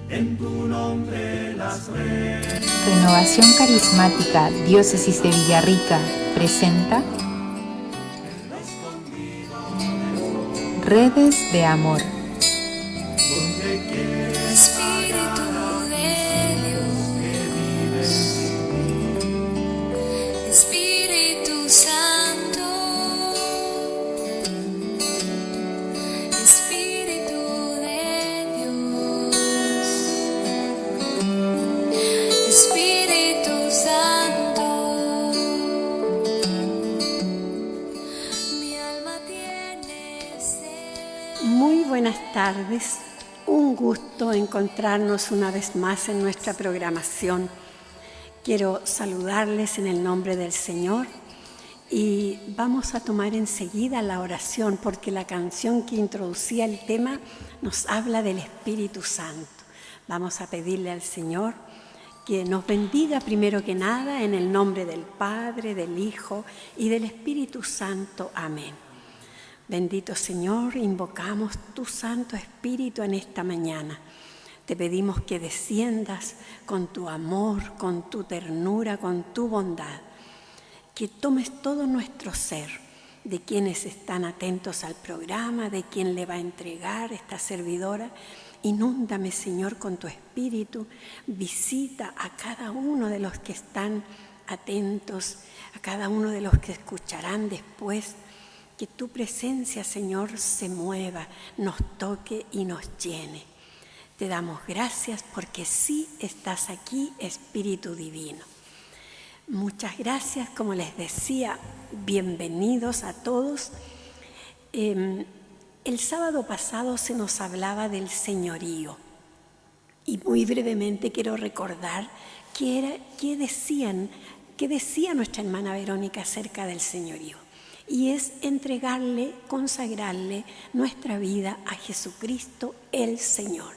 en tu nombre las redes. Renovación Carismática Diócesis de Villarrica presenta Redes de Amor. Espíritu de Dios, Espíritu Santo, Espíritu de Dios, Espíritu Santo, mi alma tiene sed. Muy buenas tardes, un gusto encontrarnos una vez más en nuestra programación. Quiero saludarles en el nombre del Señor y vamos a tomar enseguida la oración porque la canción que introducía el tema nos habla del Espíritu Santo. Vamos a pedirle al Señor que nos bendiga primero que nada en el nombre del Padre, del Hijo y del Espíritu Santo. Amén. Bendito Señor, invocamos tu Santo Espíritu en esta mañana. Te pedimos que desciendas con tu amor, con tu ternura, con tu bondad. Que tomes todo nuestro ser, de quienes están atentos al programa, de quien le va a entregar esta servidora. Inúndame, Señor, con tu Espíritu. Visita a cada uno de los que están atentos, a cada uno de los que escucharán después. Que tu presencia, Señor, se mueva, nos toque y nos llene. Te damos gracias porque sí estás aquí, Espíritu Divino. Muchas gracias, como les decía, bienvenidos a todos. El sábado pasado se nos hablaba del señorío y muy brevemente quiero recordar qué decía nuestra hermana Verónica acerca del señorío. Y es entregarle, consagrarle nuestra vida a Jesucristo el Señor.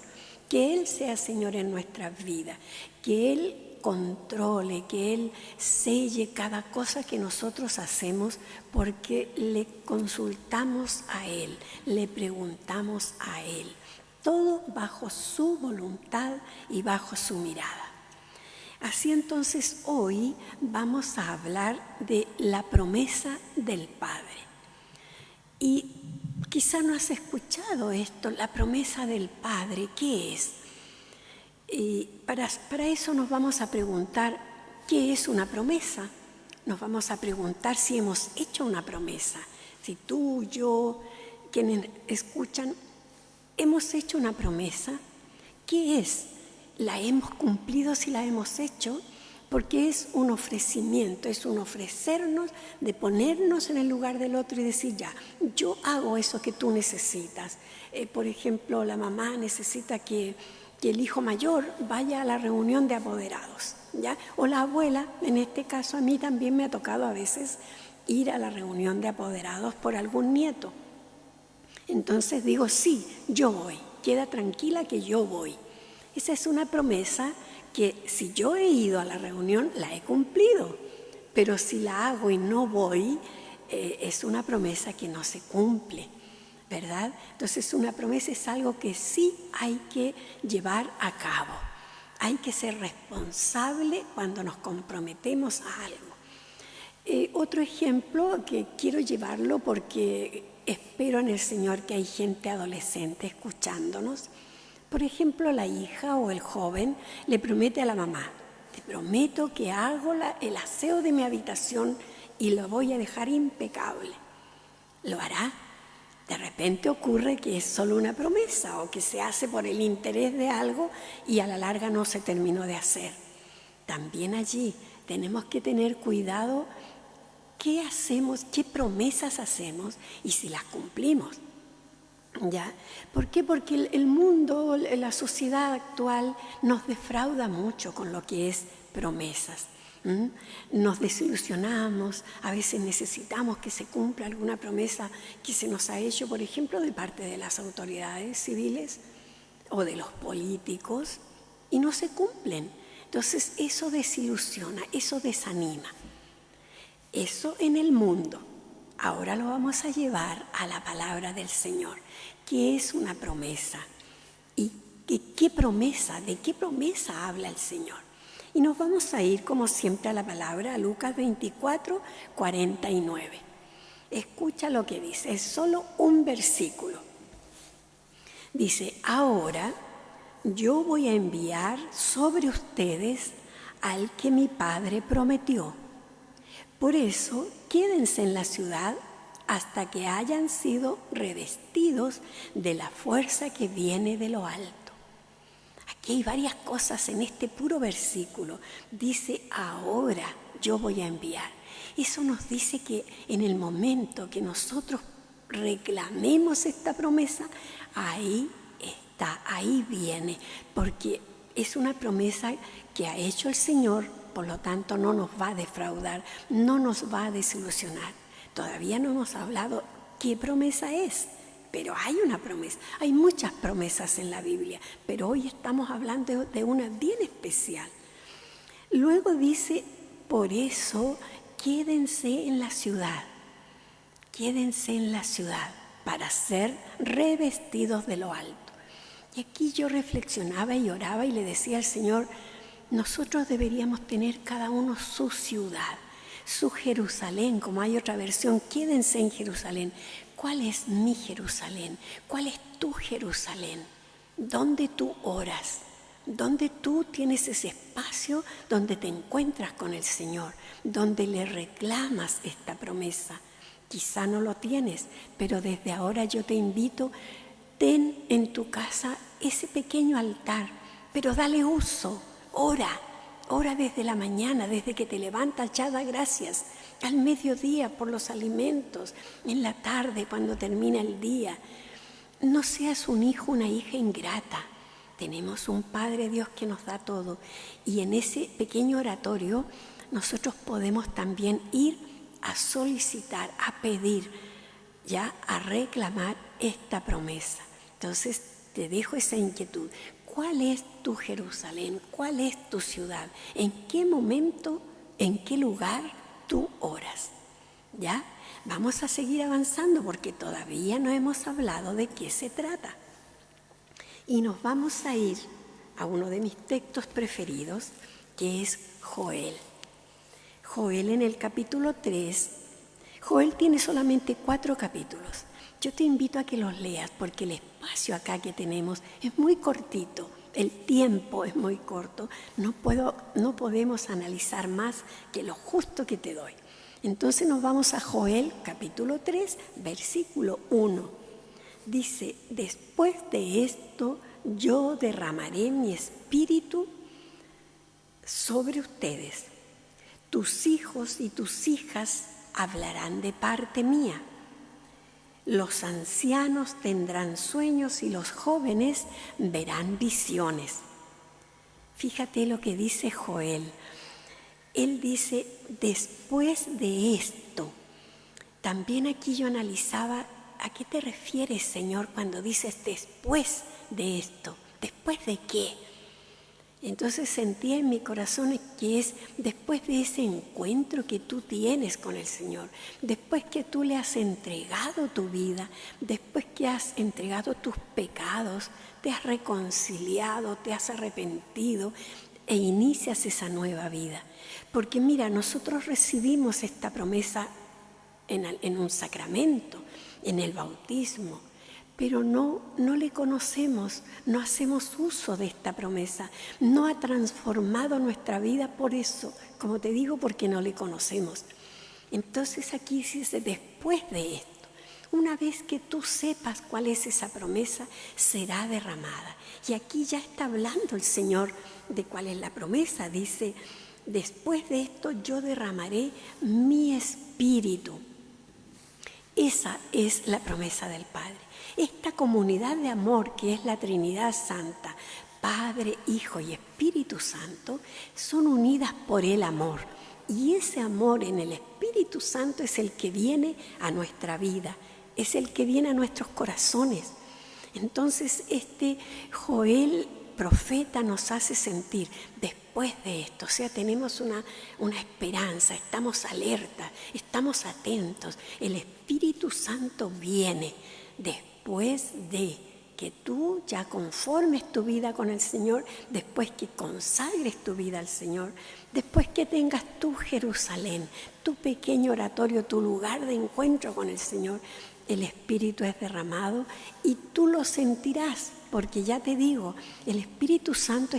Que Él sea Señor en nuestras vidas, que Él controle, que Él selle cada cosa que nosotros hacemos porque le consultamos a Él, le preguntamos a Él. Todo bajo su voluntad y bajo su mirada. Así entonces hoy vamos a hablar de la promesa del Padre. Y quizá no has escuchado esto, la promesa del Padre, ¿qué es? Y para eso nos vamos a preguntar qué es una promesa. Nos vamos a preguntar si hemos hecho una promesa. Si tú, yo, quienes escuchan, hemos hecho una promesa, ¿qué es? ¿La hemos cumplido si la hemos hecho? Porque es un ofrecimiento, es un ofrecernos de ponernos en el lugar del otro y decir ya, yo hago eso que tú necesitas. Por ejemplo, la mamá necesita que el hijo mayor vaya a la reunión de apoderados, ¿ya? O la abuela, en este caso a mí también me ha tocado a veces ir a la reunión de apoderados por algún nieto. Entonces digo, sí, yo voy, queda tranquila que yo voy. Esa es una promesa que si yo he ido a la reunión, la he cumplido. Pero si la hago y no voy, es una promesa que no se cumple, ¿verdad? Entonces una promesa es algo que sí hay que llevar a cabo. Hay que ser responsable cuando nos comprometemos a algo. Otro ejemplo que quiero llevarlo porque espero en el Señor que hay gente adolescente escuchándonos. Por ejemplo, la hija o el joven le promete a la mamá, te prometo que hago el aseo de mi habitación y lo voy a dejar impecable. ¿Lo hará? De repente ocurre que es solo una promesa o que se hace por el interés de algo y a la larga no se terminó de hacer. También allí tenemos que tener cuidado qué hacemos, qué promesas hacemos y si las cumplimos. ¿Ya? ¿Por qué? Porque el mundo, la sociedad actual nos defrauda mucho con lo que es promesas. Nos desilusionamos, a veces necesitamos que se cumpla alguna promesa que se nos ha hecho, por ejemplo, de parte de las autoridades civiles o de los políticos, y no se cumplen. Entonces eso desilusiona, eso desanima. Eso en el mundo. Ahora lo vamos a llevar a la palabra del Señor, que es una promesa. Y ¿Qué promesa? ¿De qué promesa habla el Señor? Y nos vamos a ir, como siempre, a la palabra, a Lucas 24, 49. Escucha lo que dice, es solo un versículo. Dice, ahora yo voy a enviar sobre ustedes al que mi Padre prometió. Por eso, quédense en la ciudad hasta que hayan sido revestidos de la fuerza que viene de lo alto. Aquí hay varias cosas en este puro versículo. Dice, ahora yo voy a enviar. Eso nos dice que en el momento que nosotros reclamemos esta promesa, ahí está, ahí viene, porque es una promesa que ha hecho el Señor, por lo tanto no nos va a defraudar, no nos va a desilusionar. Todavía no hemos hablado qué promesa es, pero hay una promesa. Hay muchas promesas en la Biblia, pero hoy estamos hablando de una bien especial. Luego dice, por eso quédense en la ciudad para ser revestidos de lo alto. Y aquí yo reflexionaba y oraba y le decía al Señor, nosotros deberíamos tener cada uno su ciudad, su Jerusalén, como hay otra versión, quédense en Jerusalén. ¿Cuál es mi Jerusalén? ¿Cuál es tu Jerusalén? ¿Dónde tú oras? ¿Dónde tú tienes ese espacio donde te encuentras con el Señor? Donde le reclamas esta promesa. Quizá no lo tienes, pero desde ahora yo te invito, ten en tu casa ese pequeño altar, pero dale uso, ora desde la mañana, desde que te levantas ya da gracias, al mediodía por los alimentos, en la tarde cuando termina el día. No seas un hijo, una hija ingrata. Tenemos un Padre Dios que nos da todo y en ese pequeño oratorio nosotros podemos también ir a solicitar, a pedir, ya a reclamar esta promesa. Entonces te dejo esa inquietud. ¿Cuál es tu Jerusalén? ¿Cuál es tu ciudad? ¿En qué momento, en qué lugar tú oras? ¿Ya? Vamos a seguir avanzando porque todavía no hemos hablado de qué se trata. Y nos vamos a ir a uno de mis textos preferidos, que es Joel. Joel en el capítulo 3. Joel tiene solamente 4 capítulos. Yo te invito a que los leas porque el espacio acá que tenemos es muy cortito, el tiempo es muy corto, no podemos analizar más que lo justo que te doy. Entonces nos vamos a Joel capítulo 3, versículo 1. Dice, después de esto yo derramaré mi espíritu sobre ustedes. Tus hijos y tus hijas hablarán de parte mía. Los ancianos tendrán sueños y los jóvenes verán visiones. Fíjate lo que dice Joel. Él dice, después de esto. También aquí yo analizaba, ¿a qué te refieres, Señor, cuando dices después de esto? ¿Después de qué? Entonces sentía en mi corazón que es después de ese encuentro que tú tienes con el Señor, después que tú le has entregado tu vida, después que has entregado tus pecados, te has reconciliado, te has arrepentido e inicias esa nueva vida. Porque mira, nosotros recibimos esta promesa en un sacramento, en el bautismo, pero no le conocemos, no hacemos uso de esta promesa, no ha transformado nuestra vida por eso, como te digo, porque no le conocemos. Entonces aquí dice, después de esto, una vez que tú sepas cuál es esa promesa, será derramada. Y aquí ya está hablando el Señor de cuál es la promesa, dice, después de esto yo derramaré mi espíritu. Esa es la promesa del Padre. Esta comunidad de amor que es la Trinidad Santa, Padre, Hijo y Espíritu Santo, son unidas por el amor. Y ese amor en el Espíritu Santo es el que viene a nuestra vida, es el que viene a nuestros corazones. Entonces este Joel, profeta, nos hace sentir después de esto, o sea, tenemos una esperanza, estamos alertas, estamos atentos, el Espíritu Santo viene después de, que tú ya conformes tu vida con el Señor, después que consagres tu vida al Señor, después que tengas tu Jerusalén, tu pequeño oratorio, tu lugar de encuentro con el Señor, el Espíritu es derramado y tú lo sentirás, porque ya te digo, el Espíritu Santo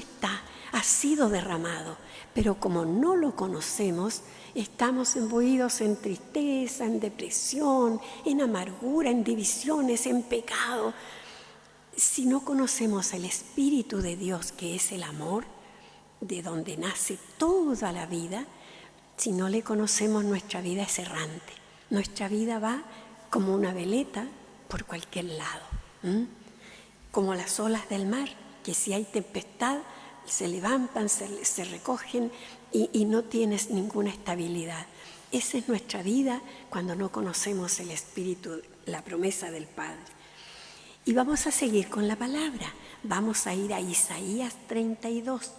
ha sido derramado, pero como no lo conocemos, estamos imbuidos en tristeza, en depresión, en amargura, en divisiones, en pecado. Si no conocemos el Espíritu de Dios, que es el amor, de donde nace toda la vida, si no le conocemos, nuestra vida es errante. Nuestra vida va como una veleta por cualquier lado, como las olas del mar, que si hay tempestad, se levantan, se recogen y no tienes ninguna estabilidad. Esa es nuestra vida cuando no conocemos el Espíritu, la promesa del Padre. Y vamos a seguir con la palabra. Vamos a ir a Isaías 32.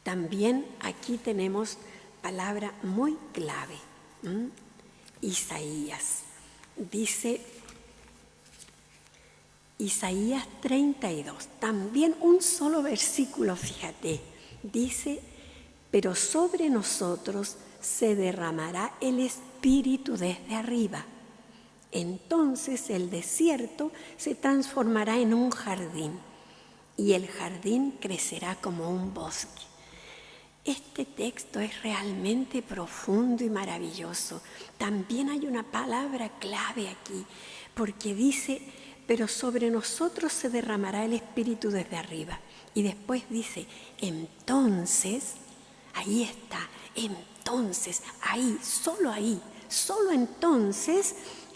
También aquí tenemos palabra muy clave. Isaías. Dice Isaías 32. También un solo versículo, fíjate. Dice, pero sobre nosotros se derramará el Espíritu desde arriba. Entonces el desierto se transformará en un jardín y el jardín crecerá como un bosque. Este texto es realmente profundo y maravilloso. También hay una palabra clave aquí, porque dice, pero sobre nosotros se derramará el Espíritu desde arriba. Y después dice, entonces, ahí está, entonces, ahí, solo entonces,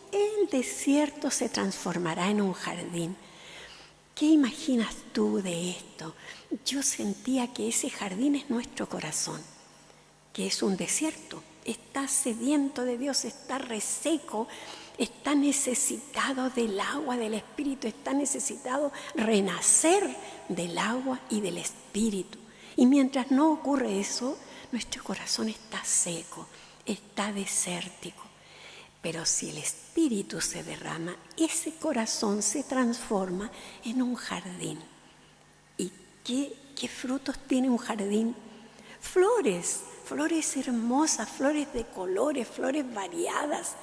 el desierto se transformará en un jardín. ¿Qué imaginas tú de esto? Yo sentía que ese jardín es nuestro corazón, que es un desierto. Está sediento de Dios, está reseco, está necesitado del agua del Espíritu, está necesitado renacer del agua y del Espíritu. Y mientras no ocurre eso, nuestro corazón está seco, está desértico. Pero si el Espíritu se derrama, ese corazón se transforma en un jardín. ¿Y qué frutos tiene un jardín? Flores hermosas, flores de colores, flores variadas.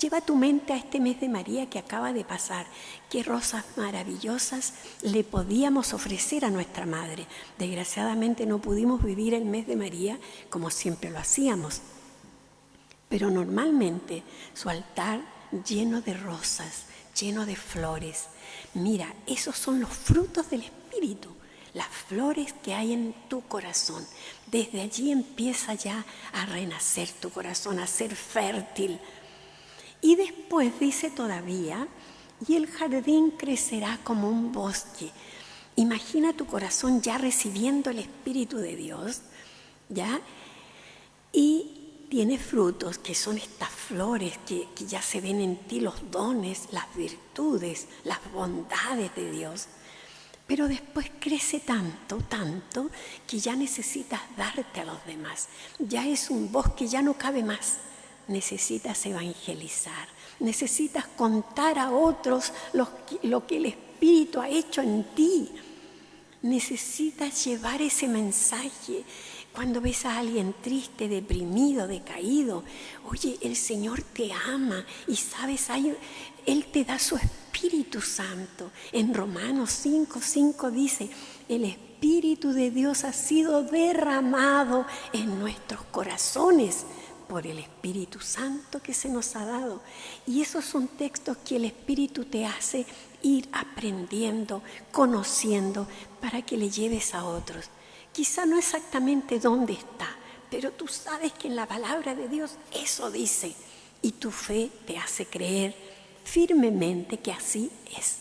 Lleva tu mente a este mes de María que acaba de pasar. Qué rosas maravillosas le podíamos ofrecer a nuestra Madre. Desgraciadamente no pudimos vivir el mes de María como siempre lo hacíamos. Pero normalmente su altar lleno de rosas, lleno de flores. Mira, esos son los frutos del Espíritu, las flores que hay en tu corazón. Desde allí empieza ya a renacer tu corazón, a ser fértil. Y después dice todavía, y el jardín crecerá como un bosque. Imagina tu corazón ya recibiendo el Espíritu de Dios, ¿ya? Y tiene frutos que son estas flores que ya se ven en ti, los dones, las virtudes, las bondades de Dios. Pero después crece tanto, que ya necesitas darte a los demás. Ya es un bosque, ya no cabe más. Necesitas evangelizar, necesitas contar a otros lo que el Espíritu ha hecho en ti. Necesitas llevar ese mensaje. Cuando ves a alguien triste, deprimido, decaído, oye, el Señor te ama y sabes, Él te da su Espíritu Santo. En Romanos 5:5 dice, el Espíritu de Dios ha sido derramado en nuestros corazones por el Espíritu Santo que se nos ha dado. Y esos son textos que el Espíritu te hace ir aprendiendo, conociendo, para que le lleves a otros. Quizá no exactamente dónde está, pero tú sabes que en la palabra de Dios eso dice. Y tu fe te hace creer firmemente que así es.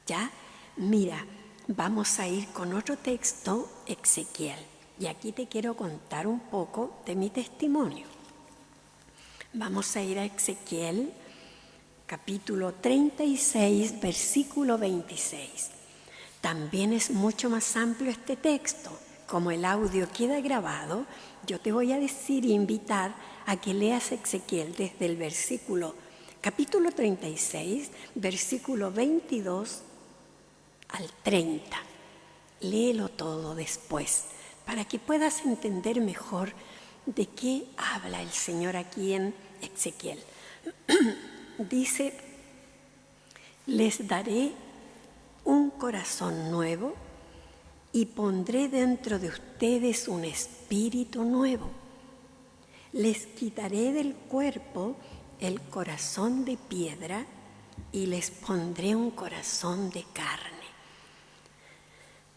¿Ya? Mira, vamos a ir con otro texto, Ezequiel. Y aquí te quiero contar un poco de mi testimonio. Vamos a ir a Ezequiel, capítulo 36, versículo 26. También es mucho más amplio este texto. Como el audio queda grabado, yo te voy a decir e invitar a que leas Ezequiel desde el capítulo 36, versículo 22 al 30. Léelo todo después para que puedas entender mejor de qué habla el Señor aquí en Ezequiel. Dice: les daré un corazón nuevo y pondré dentro de ustedes un espíritu nuevo. Les quitaré del cuerpo el corazón de piedra y les pondré un corazón de carne.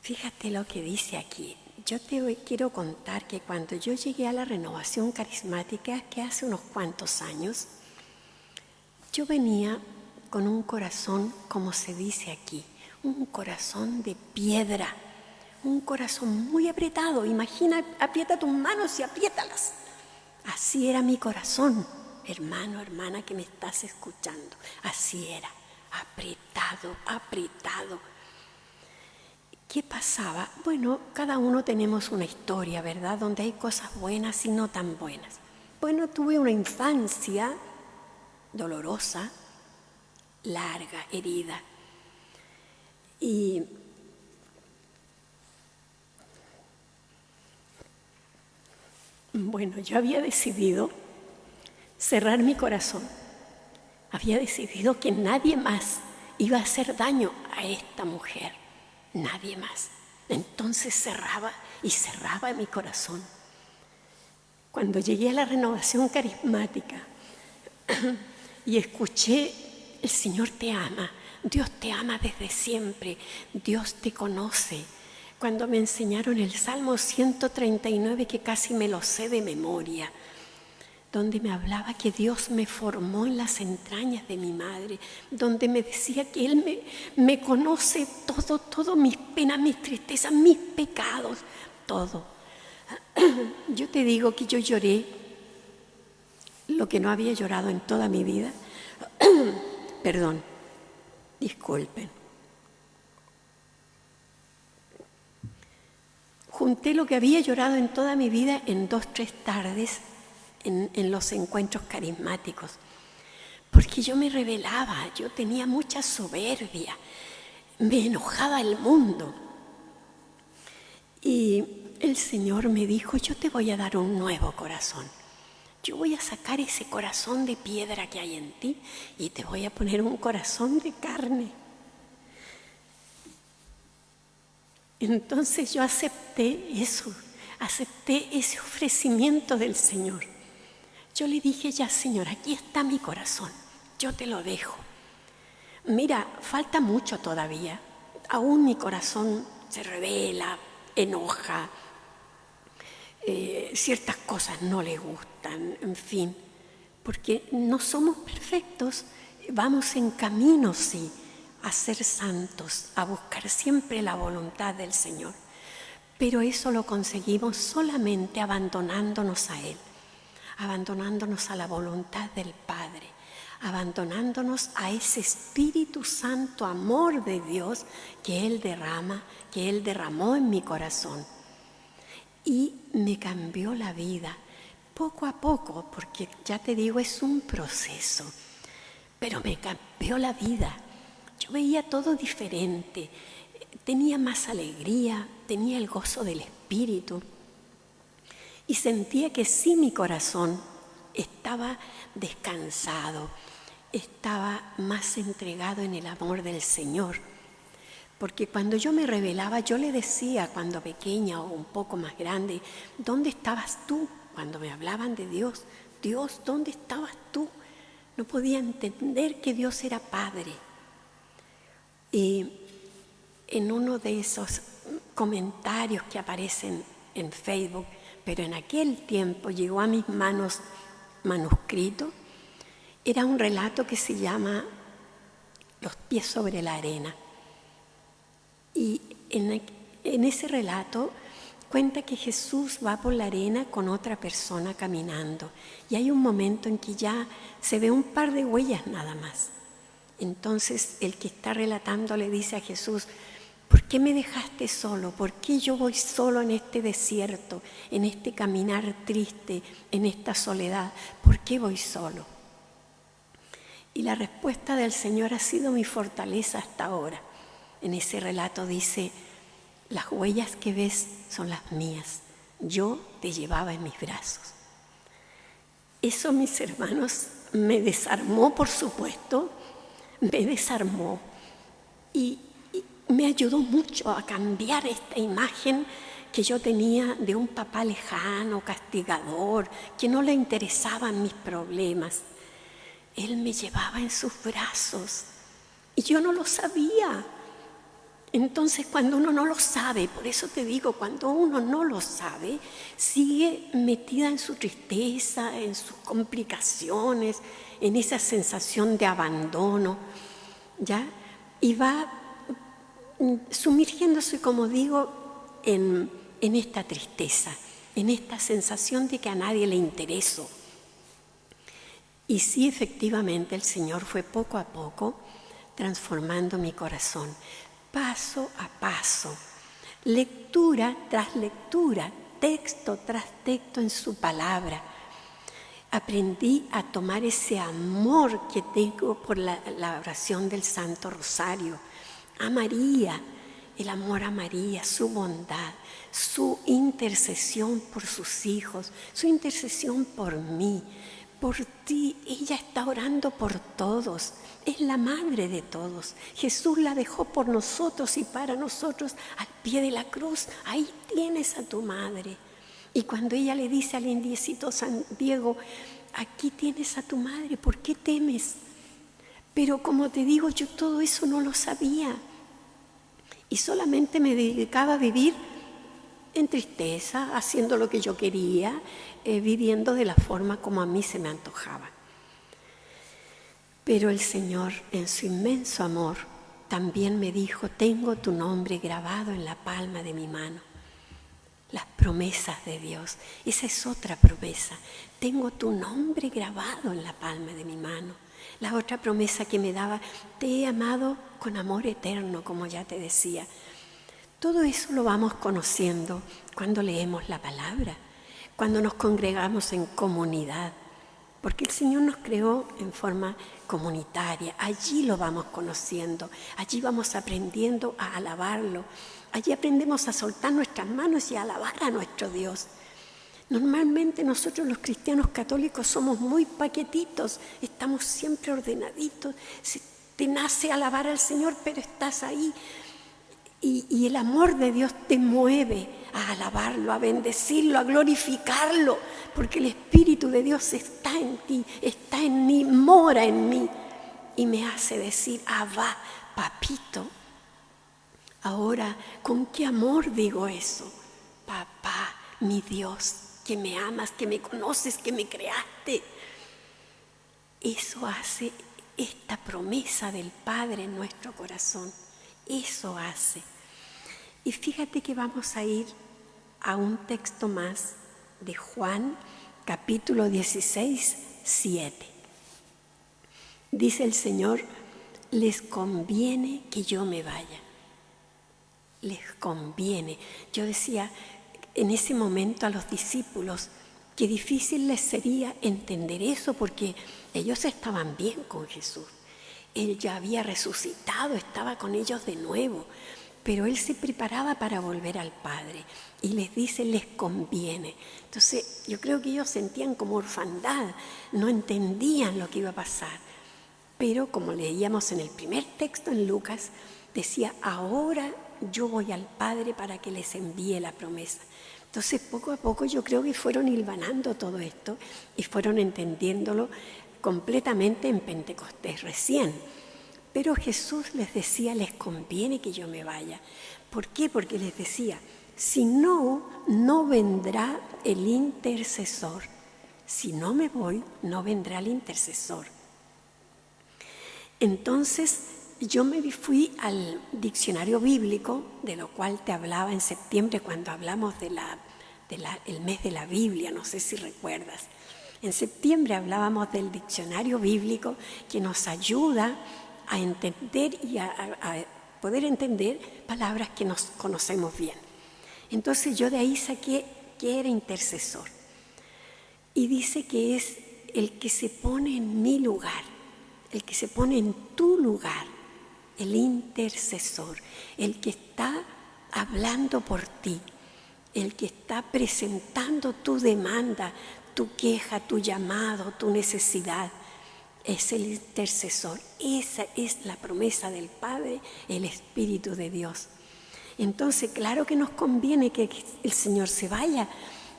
Fíjate lo que dice aquí. Yo te quiero contar que cuando yo llegué a la renovación carismática, que hace unos cuantos años, yo venía con un corazón, como se dice aquí, un corazón de piedra, un corazón muy apretado. Imagina, aprieta tus manos y apriétalas. Así era mi corazón, hermano, hermana que me estás escuchando. Así era, apretado, apretado. ¿Qué pasaba? Bueno, cada uno tenemos una historia, ¿verdad? Donde hay cosas buenas y no tan buenas. Bueno, tuve una infancia dolorosa, larga, herida. Y bueno, yo había decidido cerrar mi corazón. Había decidido que nadie más iba a hacer daño a esta mujer. Nadie más. Entonces cerraba y cerraba mi corazón. Cuando llegué a la renovación carismática y escuché: el Señor te ama, Dios te ama desde siempre, Dios te conoce. Cuando me enseñaron el Salmo 139, que casi me lo sé de memoria, donde me hablaba que Dios me formó en las entrañas de mi madre, donde me decía que Él me conoce todo, mis penas, mis tristezas, mis pecados, todo. Yo te digo que yo lloré lo que no había llorado en toda mi vida. Perdón, disculpen. Junté lo que había llorado en toda mi vida en 2-3 tardes en los encuentros carismáticos, porque yo me rebelaba, yo tenía mucha soberbia, me enojaba el mundo. Y el Señor me dijo: yo te voy a dar un nuevo corazón. Yo voy a sacar ese corazón de piedra que hay en ti y te voy a poner un corazón de carne. Entonces yo acepté eso, acepté ese ofrecimiento del Señor. Yo le dije: ya, Señor, aquí está mi corazón, yo te lo dejo. Mira, falta mucho todavía. Aún mi corazón se rebela, enoja, ciertas cosas no le gustan, en fin, porque no somos perfectos, vamos en camino, sí, a ser santos, a buscar siempre la voluntad del Señor. Pero eso lo conseguimos solamente abandonándonos a Él, abandonándonos a la voluntad del Padre, abandonándonos a ese Espíritu Santo, amor de Dios que Él derrama, que Él derramó en mi corazón. Y me cambió la vida, poco a poco, porque ya te digo, es un proceso, pero me cambió la vida. Yo veía todo diferente, tenía más alegría, tenía el gozo del Espíritu y sentía que sí, mi corazón estaba descansado, estaba más entregado en el amor del Señor. Porque cuando yo me rebelaba, yo le decía cuando pequeña o un poco más grande: ¿dónde estabas tú? Cuando me hablaban de Dios, Dios, ¿dónde estabas tú? No podía entender que Dios era Padre. Y en uno de esos comentarios que aparecen en Facebook, pero en aquel tiempo llegó a mis manos manuscrito, era un relato que se llama Los pies sobre la arena. Y en ese relato cuenta que Jesús va por la arena con otra persona caminando y hay un momento en que ya se ve un par de huellas nada más. Entonces el que está relatando le dice a Jesús: ¿por qué me dejaste solo? ¿Por qué yo voy solo en este desierto, en este caminar triste, en esta soledad? ¿Por qué voy solo? Y la respuesta del Señor ha sido mi fortaleza hasta ahora. En ese relato dice, las huellas que ves son las mías. Yo te llevaba en mis brazos. Eso, mis hermanos, me desarmó, por supuesto, me desarmó y me ayudó mucho a cambiar esta imagen que yo tenía de un papá lejano, castigador, que no le interesaban mis problemas. Él me llevaba en sus brazos y yo no lo sabía. Entonces, cuando uno no lo sabe, por eso te digo, cuando uno no lo sabe, sigue metida en su tristeza, en sus complicaciones, en esa sensación de abandono, ¿ya? Y va sumergiéndose, como digo, en esta tristeza, en esta sensación de que a nadie le intereso. Y sí, efectivamente, el Señor fue poco a poco transformando mi corazón, paso a paso, lectura tras lectura, texto tras texto en su palabra. Aprendí a tomar ese amor que tengo por la oración del Santo Rosario, a María, el amor a María, su bondad, su intercesión por sus hijos, su intercesión por mí, por ti. Ella está orando por todos, es la madre de todos. Jesús la dejó por nosotros y para nosotros al pie de la cruz. Ahí tienes a tu madre. Y cuando ella le dice al indiecito San Diego, aquí tienes a tu madre, ¿por qué temes? Pero como te digo, yo todo eso no lo sabía. Y solamente me dedicaba a vivir en tristeza, haciendo lo que yo quería, viviendo de la forma como a mí se me antojaba. Pero el Señor, en su inmenso amor, también me dijo, tengo tu nombre grabado en la palma de mi mano. Las promesas de Dios, esa es otra promesa. Tengo tu nombre grabado en la palma de mi mano. La otra promesa que me daba, te he amado con amor eterno, como ya te decía. Todo eso lo vamos conociendo cuando leemos la palabra, cuando nos congregamos en comunidad, porque el Señor nos creó en forma comunitaria. Allí lo vamos conociendo, allí vamos aprendiendo a alabarlo, allí aprendemos a soltar nuestras manos y a alabar a nuestro Dios. Normalmente nosotros los cristianos católicos somos muy paquetitos, estamos siempre ordenaditos, te nace alabar al Señor, pero estás ahí. Y el amor de Dios te mueve a alabarlo, a bendecirlo, a glorificarlo, porque el Espíritu de Dios está en ti, está en mí, mora en mí y me hace decir, Abba, papito. Ahora, ¿con qué amor digo eso? Papá, mi Dios, que me amas, que me conoces, que me creaste. Eso hace esta promesa del Padre en nuestro corazón. Eso hace. Y fíjate que vamos a ir a un texto más de Juan, capítulo 16, 7. Dice el Señor, les conviene que yo me vaya. Les conviene. Yo decía en ese momento a los discípulos que difícil les sería entender eso porque ellos estaban bien con Jesús. Él ya había resucitado, estaba con ellos de nuevo, pero Él se preparaba para volver al Padre y les dice, les conviene. Entonces yo creo que ellos sentían como orfandad, no entendían lo que iba a pasar. Pero como leíamos en el primer texto en Lucas, decía, ahora yo voy al Padre para que les envíe la promesa. Entonces poco a poco yo creo que fueron hilvanando todo esto y fueron entendiéndolo completamente en Pentecostés recién. Pero Jesús les decía, les conviene que yo me vaya. ¿Por qué? Porque les decía, si no, no vendrá el intercesor. Si no me voy, no vendrá el intercesor. Entonces yo me fui al diccionario bíblico, de lo cual te hablaba en septiembre cuando hablamos del mes de la Biblia, no sé si recuerdas. En septiembre hablábamos del diccionario bíblico que nos ayuda a entender y a poder entender palabras que nos conocemos bien. Entonces yo de ahí saqué que era intercesor. Y dice que es el que se pone en mi lugar, el que se pone en tu lugar, el intercesor, el que está hablando por ti, el que está presentando tu demanda, tu queja, tu llamado, tu necesidad. Es el intercesor. Esa es la promesa del Padre, el Espíritu de Dios. Entonces, claro que nos conviene que el Señor se vaya,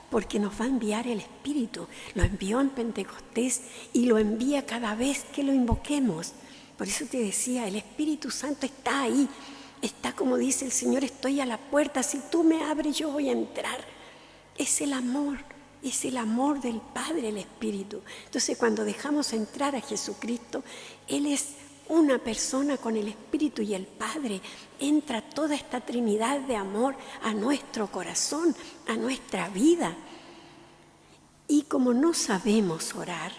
porque nos va a enviar el Espíritu. Lo envió en Pentecostés y lo envía cada vez que lo invoquemos. Por eso te decía, el Espíritu Santo está ahí. Está, como dice el Señor, estoy a la puerta. Si tú me abres, yo voy a entrar. Es el amor del Padre, el Espíritu. Entonces, cuando dejamos entrar a Jesucristo, Él es una persona con el Espíritu y el Padre. Entra toda esta Trinidad de amor a nuestro corazón, a nuestra vida. Y como no sabemos orar,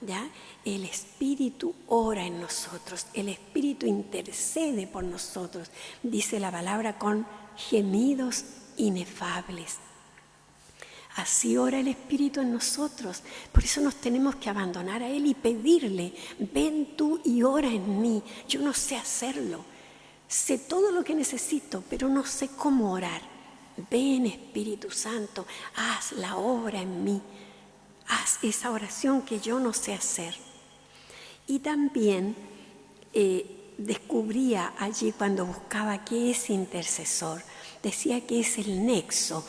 ¿ya? El Espíritu ora en nosotros, el Espíritu intercede por nosotros, dice la palabra, con gemidos inefables. Así ora el Espíritu en nosotros. Por eso nos tenemos que abandonar a Él y pedirle, ven tú y ora en mí. Yo no sé hacerlo, sé todo lo que necesito, pero no sé cómo orar. Ven, Espíritu Santo, haz la obra en mí. Haz esa oración que yo no sé hacer. Y también descubría allí cuando buscaba qué es intercesor. Decía que es el nexo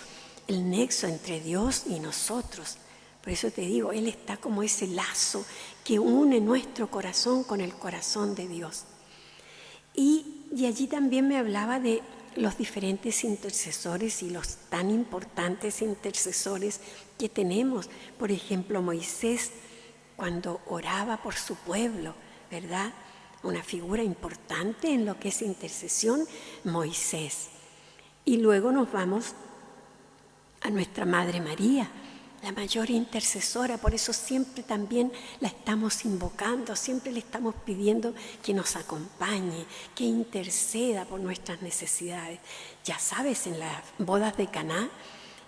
entre Dios y nosotros. Por eso te digo, Él está como ese lazo que une nuestro corazón con el corazón de Dios. Y allí también me hablaba de los diferentes intercesores y los tan importantes intercesores que tenemos. Por ejemplo, Moisés, cuando oraba por su pueblo, ¿verdad? Una figura importante en lo que es intercesión, Moisés. Y luego nos vamos a nuestra Madre María, la mayor intercesora. Por eso siempre también la estamos invocando, siempre le estamos pidiendo que nos acompañe, que interceda por nuestras necesidades. Ya sabes, en las bodas de Caná,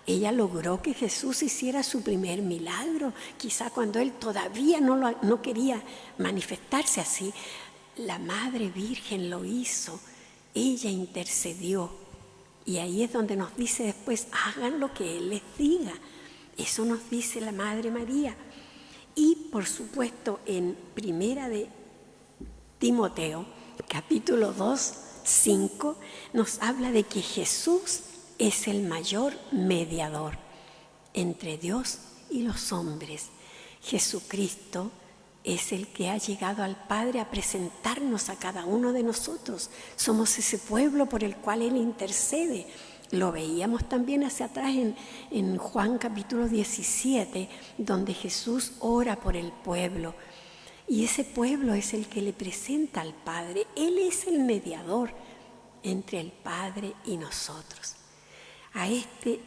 ella logró que Jesús hiciera su primer milagro, quizá cuando Él todavía no quería manifestarse así. La Madre Virgen lo hizo, ella intercedió. Y ahí es donde nos dice después, hagan lo que Él les diga. Eso nos dice la Madre María. Y por supuesto en Primera de Timoteo, capítulo 2, 5, nos habla de que Jesús es el mayor mediador entre Dios y los hombres. Jesucristo es el que ha llegado al Padre a presentarnos a cada uno de nosotros. Somos ese pueblo por el cual Él intercede. Lo veíamos también hacia atrás en Juan capítulo 17, donde Jesús ora por el pueblo. Y ese pueblo es el que le presenta al Padre. Él es el mediador entre el Padre y nosotros. A este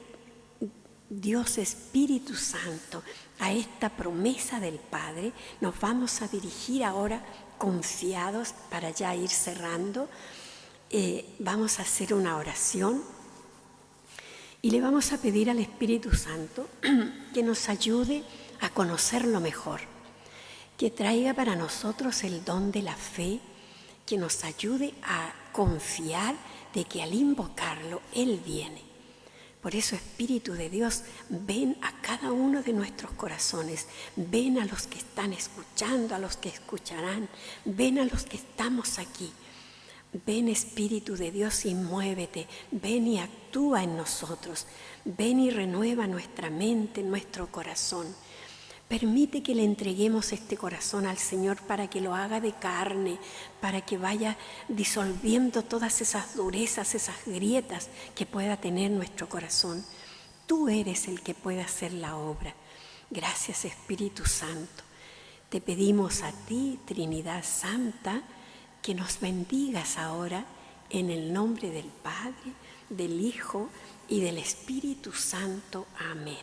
Dios Espíritu Santo, a esta promesa del Padre, nos vamos a dirigir ahora confiados para ya ir cerrando. Vamos a hacer una oración y le vamos a pedir al Espíritu Santo que nos ayude a conocerlo mejor, que traiga para nosotros el don de la fe, que nos ayude a confiar de que al invocarlo Él viene. Por eso, Espíritu de Dios, ven a cada uno de nuestros corazones, ven a los que están escuchando, a los que escucharán, ven a los que estamos aquí. Ven, Espíritu de Dios, y muévete, ven y actúa en nosotros, ven y renueva nuestra mente, nuestro corazón. Permite que le entreguemos este corazón al Señor para que lo haga de carne, para que vaya disolviendo todas esas durezas, esas grietas que pueda tener nuestro corazón. Tú eres el que puede hacer la obra. Gracias, Espíritu Santo. Te pedimos a ti, Trinidad Santa, que nos bendigas ahora en el nombre del Padre, del Hijo y del Espíritu Santo. Amén.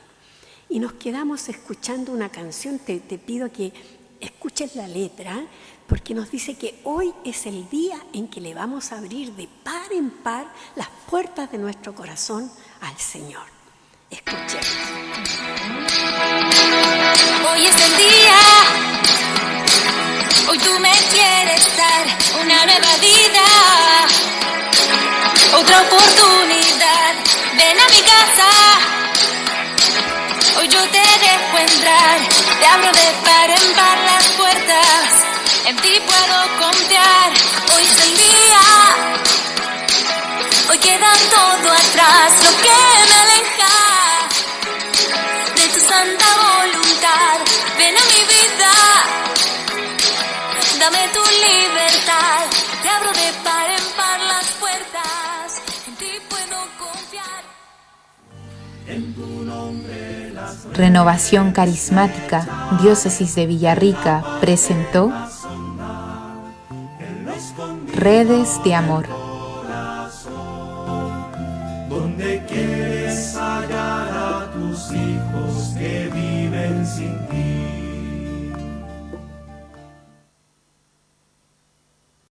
Y nos quedamos escuchando una canción. Te pido que escuches la letra, porque nos dice que hoy es el día en que le vamos a abrir de par en par las puertas de nuestro corazón al Señor. Escuchemos. Hoy es el día, Hoy tú me quieres dar una nueva vida, otra oportunidad. Ven a mi casa, hoy yo te dejo entrar. Te abro de par en par las puertas, en ti puedo confiar. Hoy es el día, hoy queda todo atrás, lo que me aleja de tu santa voluntad. Ven a mi vida, dame tu libertad. Te abro de par en par las puertas, en ti puedo confiar. Renovación Carismática, Diócesis de Villarrica presentó Redes de Amor.